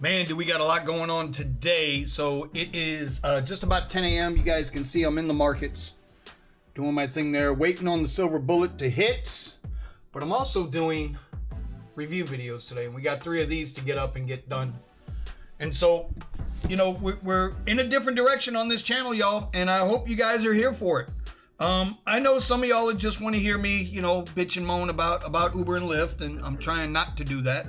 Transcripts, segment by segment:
Man, do we got a lot going on today. So it is just about 10 a.m. You guys can see I'm in the markets doing my thing there, waiting on the silver bullet to hit. But I'm also doing review videos today. And we got 3 of these to get up and get done. And so, you know, we're in a different direction on this channel, y'all. And I hope you guys are here for it. I know some of y'all just want to hear me, you know, bitch and moan about Uber and Lyft. And I'm trying not to do that.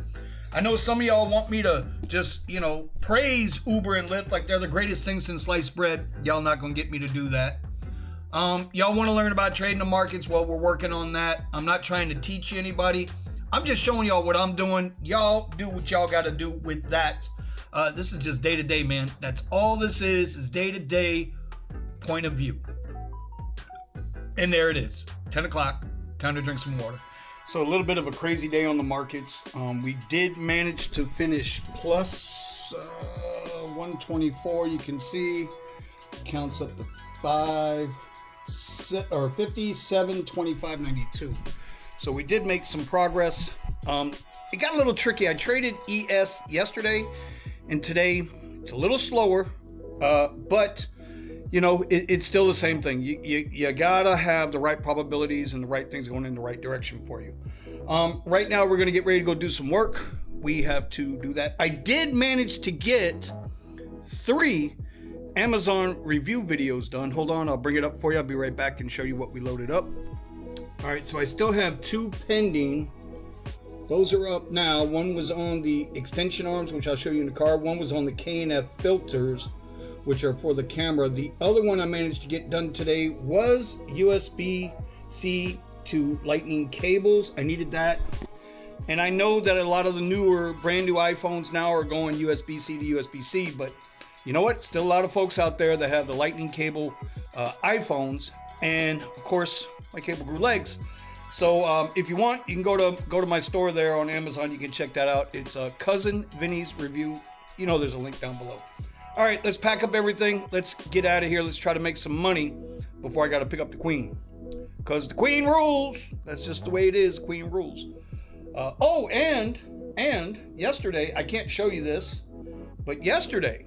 I know some of y'all want me to just, you know, praise Uber and Lyft like they're the greatest thing since sliced bread. Y'all not gonna get me to do that. Y'all want to learn about trading the markets? Well, we're working on that. I'm not trying to teach anybody. I'm just showing y'all what I'm doing. Y'all do what y'all got to do with that. This is just day to day, man. That's all this is day to day point of view. And there it is, 10 o'clock. Time to drink some water. So a little bit of a crazy day on the markets. We did manage to finish plus 124. You can see counts up to 57, 25, 92. So we did make some progress. It got a little tricky. I traded ES yesterday, and today it's a little slower, but you know, it's still the same thing. You gotta have the right probabilities and the right things going in the right direction for you. Right now, we're gonna get ready to go do some work. We have to do that. I did manage to get 3 Amazon review videos done. Hold on, I'll bring it up for you. I'll be right back and show you what we loaded up. All right, so I still have 2 pending. Those are up now. One was on the extension arms, which I'll show you in the car. One was on the K&F filters, which are for the camera. The other one I managed to get done today was USB-C to lightning cables. I needed that. And I know that a lot of the brand new iPhones now are going USB-C to USB-C, but you know what? Still a lot of folks out there that have the lightning cable iPhones. And of course, my cable grew legs. So if you want, you can go to my store there on Amazon. You can check that out. It's Cousin Vinny's Review. You know, there's a link down below. All right, let's pack up everything. Let's get out of here. Let's try to make some money before I got to pick up the queen. Because the queen rules. That's just the way it is. Queen rules. And yesterday, I can't show you this, but yesterday,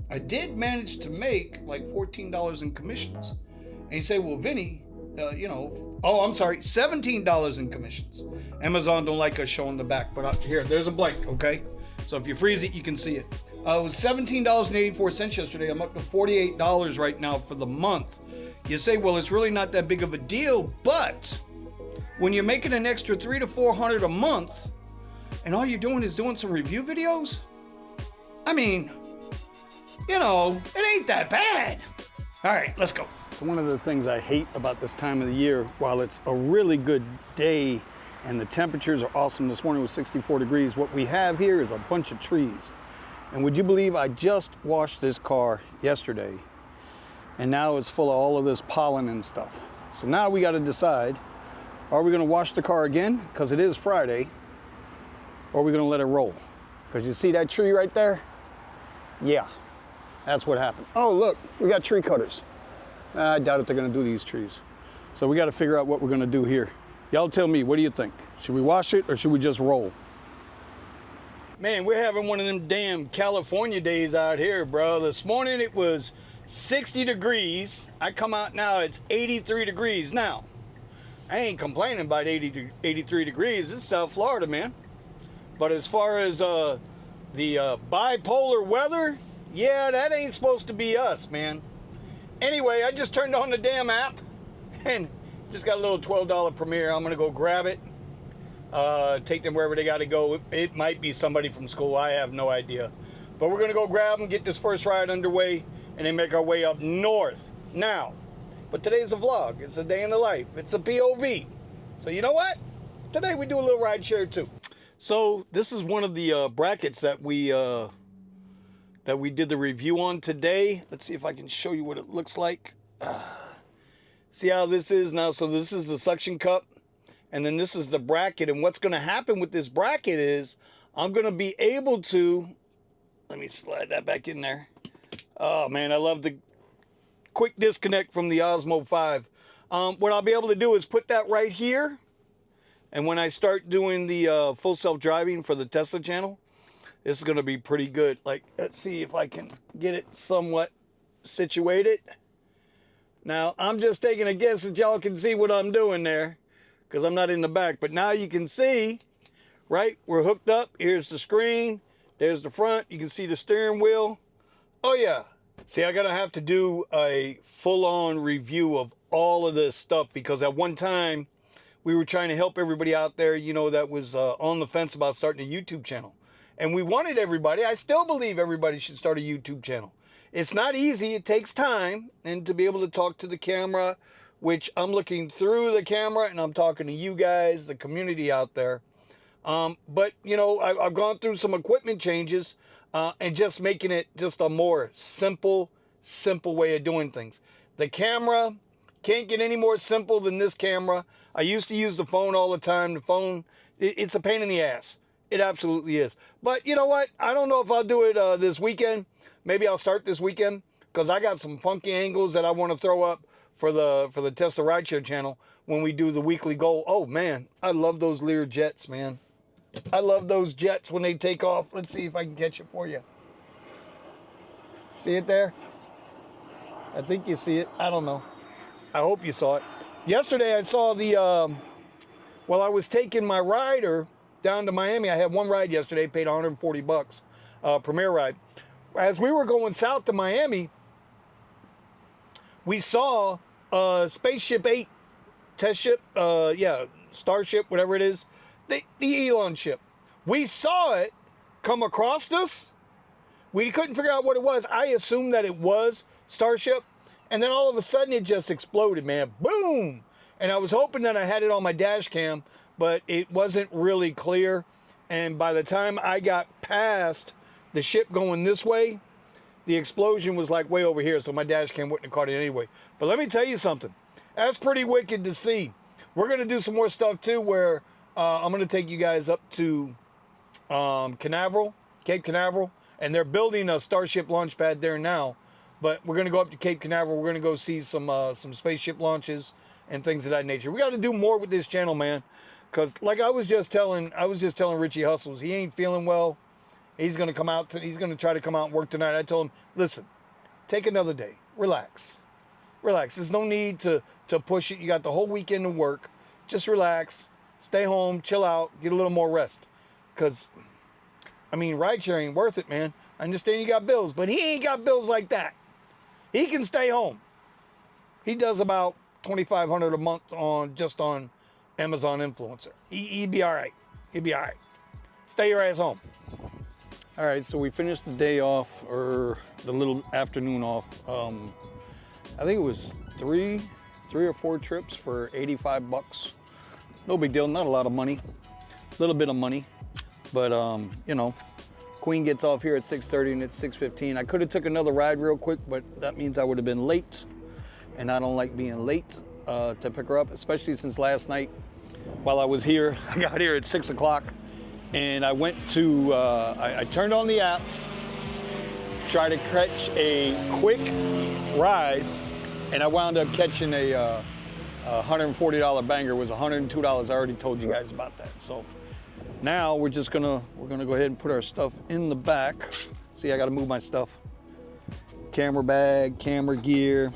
I did manage to make like $14 in commissions. And you say, well, Vinny, you know, I'm sorry, $17 in commissions. Amazon don't like us showing the back, but here, there's a blank, okay? So if you freeze it, you can see it. It was $17.84 yesterday. I'm up to $48 right now for the month. You say, well, it's really not that big of a deal, but when you're making an extra $300 to $400 a month, and all you're doing is doing some review videos, I mean, you know, it ain't that bad. All right, let's go. One of the things I hate about this time of the year, while it's a really good day and the temperatures are awesome, this morning was 64 degrees, what we have here is a bunch of trees. And would you believe I just washed this car yesterday, and now it's full of all of this pollen and stuff. So now we got to decide, are we going to wash the car again, because it is Friday, or are we going to let it roll? Because you see that tree right there? Yeah, that's what happened. Oh, look, we got tree cutters. I doubt if they're going to do these trees. So we got to figure out what we're going to do here. Y'all tell me, what do you think? Should we wash it, or should we just roll? Man, we're having one of them damn California days out here, bro. This morning it was 60 degrees. I come out now, it's 83 degrees. Now, I ain't complaining about 83 degrees. This is South Florida, man. But as far as the bipolar weather, yeah, that ain't supposed to be us, man. Anyway, I just turned on the damn app and just got a little $12 Premiere. I'm going to go grab it. Take them wherever they got to go. It might be somebody from school. I have no idea. But we're going to go grab them, get this first ride underway, and then make our way up north. Now, but today's a vlog. It's a day in the life. It's a POV. So you know what? Today we do a little ride share too. So this is one of the brackets that we did the review on today. Let's see if I can show you what it looks like. See how this is now? So this is the suction cup. And then this is the bracket. And what's going to happen with this bracket is I'm going to be able to, let me slide that back in there. Oh, man, I love the quick disconnect from the Osmo 5. What I'll be able to do is put that right here. And when I start doing the full self-driving for the Tesla channel, This is going to be pretty good. Like, let's see if I can get it somewhat situated. Now, I'm just taking a guess that y'all can see what I'm doing there because I'm not in the back. But now you can see, right? We're hooked up. Here's the screen. There's the front. You can see the steering wheel. Oh, yeah. See, I got to have to do a full-on review of all of this stuff because at one time, we were trying to help everybody out there, you know, that was on the fence about starting a YouTube channel. And we wanted everybody, I still believe everybody should start a YouTube channel. It's not easy, it takes time, and to be able to talk to the camera, which I'm looking through the camera and I'm talking to you guys, the community out there. But, you know, I've gone through some equipment changes and just making it just a more simple way of doing things. The camera can't get any more simple than this camera. I used to use the phone all the time. The phone, it's a pain in the ass. It absolutely is. But you know what? I don't know if I'll do it this weekend. Maybe I'll start this weekend because I got some funky angles that I want to throw up for the Tesla Rideshare channel when we do the weekly goal. Oh man, I love those Lear jets, man. I love those jets when they take off. Let's see if I can catch it for you. See it there? I think you see it. I don't know. I hope you saw it. Yesterday I saw while I was taking my rider down to Miami, I had one ride yesterday, paid $140, Premier ride. As we were going south to Miami, we saw Spaceship 8 test ship, Starship, whatever it is, the Elon ship. We saw it come across us. We couldn't figure out what it was. I assumed that it was Starship. And then all of a sudden it just exploded, man. Boom! And I was hoping that I had it on my dash cam, but it wasn't really clear. And by the time I got past the ship going this way, the explosion was like way over here, so my dash cam wouldn't have caught it anyway. But let me tell you something. That's pretty wicked to see. We're going to do some more stuff too where I'm going to take you guys up to Canaveral, Cape Canaveral, and they're building a Starship launch pad there now. But we're going to go up to Cape Canaveral. We're going to go see some spaceship launches and things of that nature. We got to do more with this channel, man. Because like I was just telling Richie Hustles, he ain't feeling well. He's going to come out. He's going to try to come out and work tonight. I told him, listen, take another day. Relax. There's no need to push it. You got the whole weekend to work. Just relax. Stay home. Chill out. Get a little more rest. Because, I mean, rideshare ain't worth it, man. I understand you got bills, but he ain't got bills like that. He can stay home. He does about $2,500 a month on Amazon Influencer. He'd be all right. He'd be all right. Stay your ass home. All right, so we finished the day off, or the little afternoon off. I think it was three or four trips for $85. No big deal, not a lot of money. A little bit of money, but you know, Queen gets off here at 6:30 and it's 6:15. I could have took another ride real quick, but that means I would have been late, and I don't like being late to pick her up, especially since last night while I was here, I got here at 6 o'clock, and I went to, I turned on the app, tried to catch a quick ride, and I wound up catching a $140 banger. It was $102. I already told you guys about that. So now we're gonna go ahead and put our stuff in the back. See, I gotta move my stuff. Camera bag, camera gear.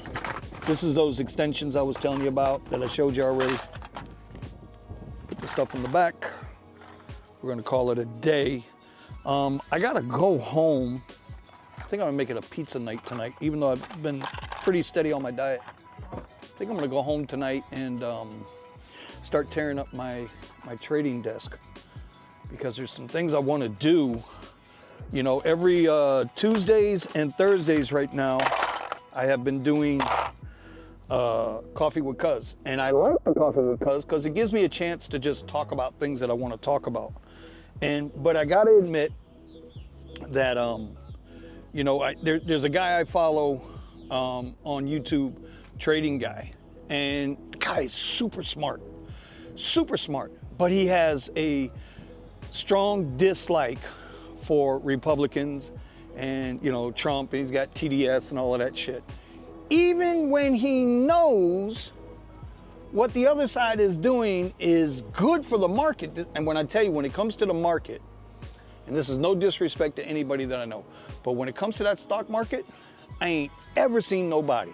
This is those extensions I was telling you about that I showed you already. Put the stuff in the back. We're gonna call it a day. I gotta go home. I think I'm gonna make it a pizza night tonight, even though I've been pretty steady on my diet. I think I'm gonna go home tonight and start tearing up my trading desk, because there's some things I want to do. You know, every Tuesdays and Thursdays right now, I have been doing Coffee with Kuzz. And I like the Coffee with Kuzz because it gives me a chance to just talk about things that I want to talk about. But I got to admit that, you know, there's a guy I follow on YouTube, Trading Guy. And the guy is super smart, but he has a strong dislike for Republicans and, you know, Trump, and he's got TDS and all of that shit. Even when he knows what the other side is doing is good for the market. And when I tell you, when it comes to the market, And this is no disrespect to anybody that I know. But when it comes to that stock market, I ain't ever seen nobody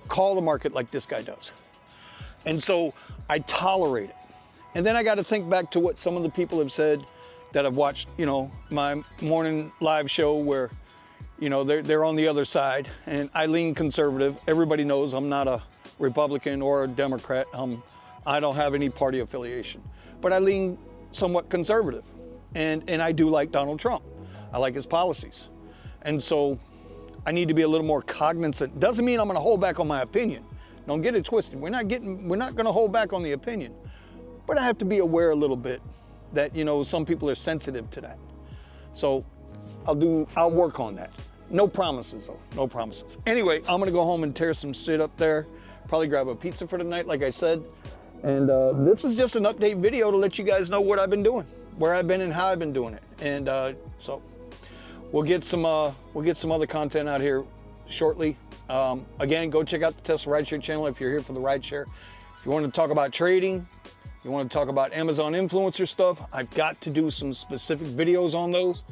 call the market like this guy does. And so I tolerate it. And then I got to think back to what some of the people have said that have watched, you know, my morning live show where, you know, they're on the other side, and I lean conservative. Everybody knows I'm not a Republican or a Democrat. I don't have any party affiliation, but I lean somewhat conservative. And I do like Donald Trump. I like his policies. And so I need to be a little more cognizant. Doesn't mean I'm going to hold back on my opinion. Don't get it twisted. We're not going to hold back on the opinion. But I have to be aware a little bit that, you know, some people are sensitive to that. So I'll work on that. No promises though, no promises. Anyway, I'm gonna go home and tear some shit up there. Probably grab a pizza for tonight, like I said. And this is just an update video to let you guys know what I've been doing, where I've been and how I've been doing it. And so we'll get some other content out here shortly. Again, go check out the Tesla Rideshare channel if you're here for the rideshare. If you want to talk about trading, you want to talk about Amazon influencer stuff, I've got to do some specific videos on those.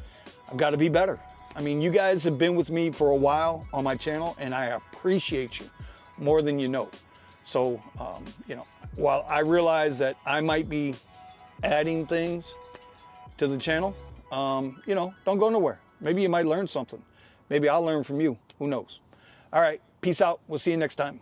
I've got to be better. I mean, you guys have been with me for a while on my channel, and I appreciate you more than you know. So, you know, while I realize that I might be adding things to the channel, you know, don't go nowhere. Maybe you might learn something. Maybe I'll learn from you. Who knows? All right, peace out. We'll see you next time.